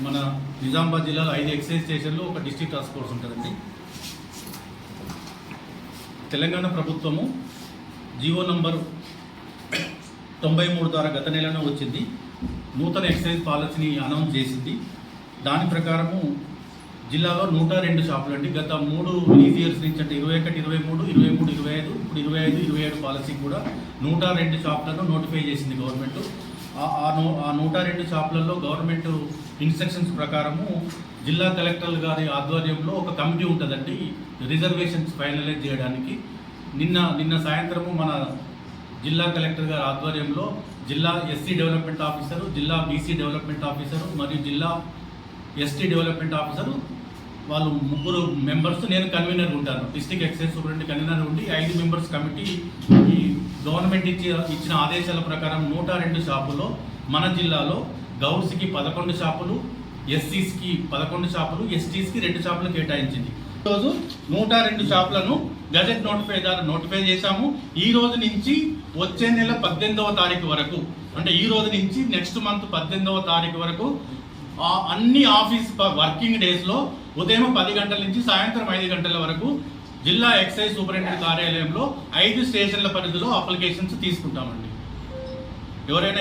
మన నిజామాబాద్ జిల్లాలో 5 ఎక్సైజ్ స్టేషన్లు ఒక డిస్ట్రిక్ట్ టాస్క్ ఫోర్స్ ఉంటుందండి. తెలంగాణ ప్రభుత్వము జీవో నంబర్ 93 ద్వారా గత నెలనే వచ్చింది. నూతన ఎక్సైజ్ పాలసీని అనౌన్స్ చేసింది. దాని ప్రకారము జిల్లాలో 102 షాపులు అండి. గత 3 లీజ్ ఇయర్స్ నుంచి అంటే 21, 23, 23, 25 ఇప్పుడు 25, 27 పాలసీ కూడా 102 షాపులను నోటిఫై చేసింది గవర్నమెంట్. ఆ 102 షాపులలో గవర్నమెంట్ ఇన్స్ట్రక్షన్స్ ప్రకారము జిల్లా కలెక్టర్ గారి ఆధ్వర్యంలో ఒక కమిటీ ఉంటుందండి రిజర్వేషన్స్ ఫైనలైజ్ చేయడానికి. నిన్న సాయంత్రము మన జిల్లా కలెక్టర్ గారి ఆధ్వర్యంలో జిల్లా ఎస్సీ డెవలప్మెంట్ ఆఫీసరు, జిల్లా బీసీ డెవలప్మెంట్ ఆఫీసరు మరియు జిల్లా ఎస్టీ డెవలప్మెంట్ ఆఫీసరు వాళ్ళు 3 మెంబర్స్, నేను కన్వీనర్ ఉంటాను. డిస్ట్రిక్ట్ ఎక్సైజ్ సూపరింటెండెంట్ కన్వీనర్ ఉండి 5 మెంబర్స్ కమిటీ ఈ గవర్నమెంట్ ఇచ్చిన ఆదేశాల ప్రకారం 102 షాపులో మన జిల్లాలో గౌడ్స్కి 11 షాపులు, ఎస్సీస్కి 11 షాపులు, ఎస్టీస్కి 2 షాపులు కేటాయించింది. ఈరోజు 102 షాపులను గజెట్ నోటిఫై ద్వారా నోటిఫై చేశాము. ఈ రోజు నుంచి వచ్చే నెల 18వ తారీఖు వరకు, అంటే ఈ రోజు నుంచి నెక్స్ట్ మంత్ 18వ తారీఖు వరకు అన్ని ఆఫీస్ వర్కింగ్ డేస్లో ఉదయం 10 గంటల నుంచి సాయంత్రం 5 గంటల వరకు జిల్లా ఎక్సైజ్ సూపరింటెండెంట్ కార్యాలయంలో 5 స్టేషన్ల పరిధిలో అప్లికేషన్స్ తీసుకుంటామండి. ఎవరైనా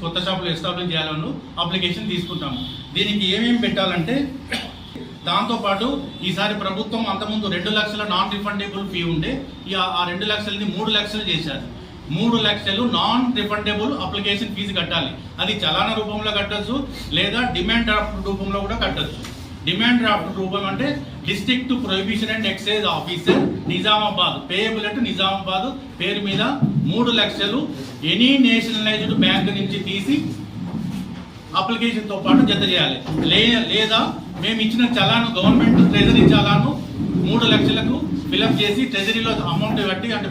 కొత్త షాపులు ఎస్టాబ్లిష్ చేయాలను అప్లికేషన్ తీసుకుంటాము. దీనికి ఏమేమి పెట్టాలంటే, దాంతోపాటు ఈసారి ప్రభుత్వం అంతకుముందు 2 లక్షల నాన్ రిఫండబుల్ ఫీ ఉండే, ఆ 2 లక్షలని 3 లక్షలు చేశారు. 3 లక్షలు నాన్ రిఫండబుల్ అప్లికేషన్ ఫీజు కట్టాలి. అది చలానా రూపంలో కట్టచ్చు, లేదా డిమాండ్ డ్రాఫ్ట్ రూపంలో కూడా కట్టచ్చు. డిమాండ్ డ్రాఫ్ట్ రూపం అంటే district prohibition and excise officer Nizamabad, payable at Nizamabad పేరు మీద 3 లక్షలు ఎనీ నేషనలైజ్డ్ బ్యాంక్ నుంచి తీసి అప్లికేషన్తో పాటు జత చేయాలి. లేదా మేము ఇచ్చిన చలాను, గవర్నమెంట్ ట్రెజరీ చలాను 3 లక్షలకు ఫిలప్ చేసి ట్రెజరీలో అమౌంట్ కట్టి అంటే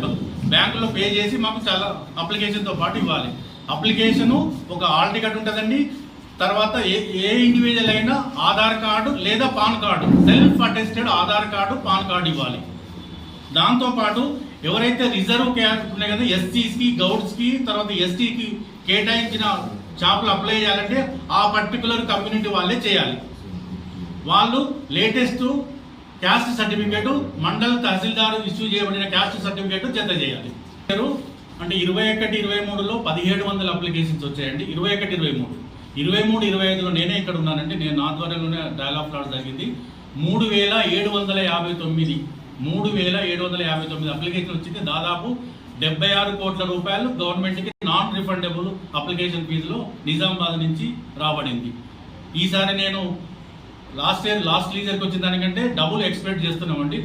బ్యాంకులో పే చేసి మాకు చాలా అప్లికేషన్తో పాటు ఇవ్వాలి. అప్లికేషను ఒక హాల్ టికెట్ ఉంటుందండి. తర్వాత ఏ ఇండివిజువల్ అయినా ఆధార్ కార్డు లేదా pan card, self attested Aadhaar card, pan card ఇవ్వాలి. దాంతోపాటు ఎవరైతే రిజర్వ్ క్యాస్ట్ ఉన్నాయి కదా, ఎస్సీస్కి, గౌడ్స్కి, తర్వాత ఎస్టీకి కేటాయించిన షాపులు అప్లై చేయాలంటే ఆ పర్టికులర్ కమ్యూనిటీ వాళ్ళే చేయాలి. వాళ్ళు లేటెస్ట్ క్యాస్ట్ సర్టిఫికేటు, మండల తహసీల్దార్ ఇష్యూ చేయబడిన క్యాస్ట్ సర్టిఫికేటు జత చేయాలి. అంటే 21, 23లో 1700 అప్లికేషన్స్ వచ్చాయండి. 21, 23, 25లో నేనే ఇక్కడ ఉన్నానండి. నేను ఆధ్వర్యంలోనే డయల్ ఆఫ్ లాట్ జరిగింది. 3759 అప్లికేషన్ వచ్చింది. దాదాపు 76 కోట్ల రూపాయలు గవర్నమెంట్కి నాన్ రిఫండబుల్ అప్లికేషన్ ఫీజులో నిజామాబాద్ నుంచి రాబడింది. ఈసారి నేను లాస్ట్ లీజర్కి వచ్చిన దానికంటే డబుల్ ఎక్స్పెక్ట్ చేస్తున్నామండి.